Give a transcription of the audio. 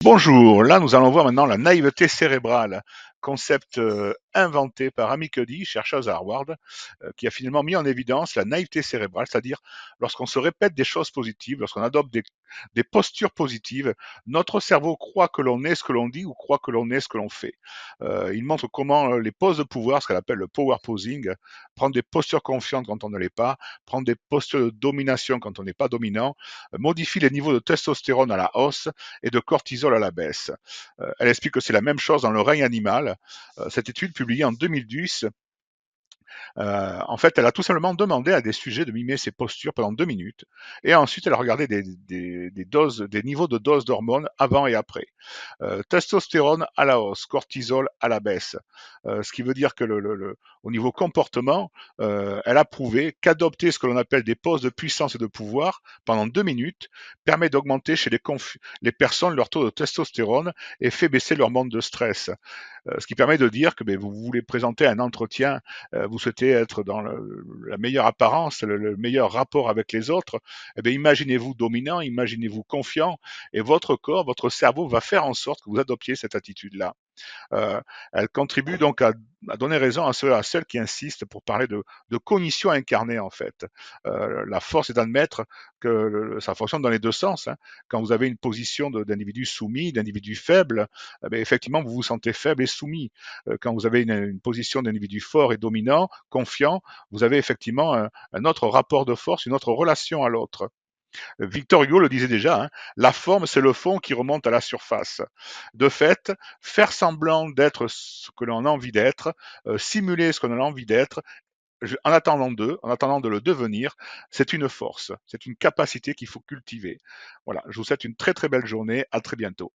Bonjour, là nous allons voir maintenant la naïveté cérébrale, concept inventé par Amy Cuddy, chercheuse à Harvard, qui a finalement mis en évidence la naïveté cérébrale, c'est-à-dire lorsqu'on se répète des choses positives, lorsqu'on adopte des postures positives, notre cerveau croit que l'on est ce que l'on dit ou croit que l'on est ce que l'on fait. Il montre comment les poses de pouvoir, ce qu'elle appelle le power posing, prendre des postures confiantes quand on ne l'est pas, prendre des postures de domination quand on n'est pas dominant, modifie les niveaux de testostérone à la hausse et de cortisol à la baisse. Elle explique que c'est la même chose dans le règne animal. Cette étude publiée en 2010 en fait, elle a tout simplement demandé à des sujets de mimer ces postures pendant 2 minutes, et ensuite elle a regardé des doses, des niveaux de doses d'hormones avant et après. Testostérone à la hausse, cortisol à la baisse. Ce qui veut dire que au niveau comportement, elle a prouvé qu'adopter ce que l'on appelle des poses de puissance et de pouvoir pendant 2 minutes permet d'augmenter chez les personnes leur taux de testostérone et fait baisser l'hormone de stress. Ce qui permet de dire que ben, vous voulez présenter un entretien, vous souhaitez être dans la meilleure apparence, le meilleur rapport avec les autres, eh bien, imaginez-vous dominant, imaginez-vous confiant, et votre corps, votre cerveau va faire en sorte que vous adoptiez cette attitude-là. Euh, Elle contribue donc à donner raison à celles qui insistent pour parler de cognition incarnée en fait. La force est d'admettre que ça fonctionne dans les deux sens. Hein. Quand vous avez une position d'individu soumis, d'individu faible, effectivement vous vous sentez faible et soumis. Quand vous avez une position d'individu fort et dominant, confiant, vous avez effectivement un autre rapport de force, une autre relation à l'autre. Victor Hugo le disait déjà, hein, la forme, c'est le fond qui remonte à la surface. De fait, faire semblant d'être ce que l'on a envie d'être, simuler ce qu'on a envie d'être, en attendant de le devenir, c'est une force, c'est une capacité qu'il faut cultiver. Voilà, je vous souhaite une très très belle journée, à très bientôt.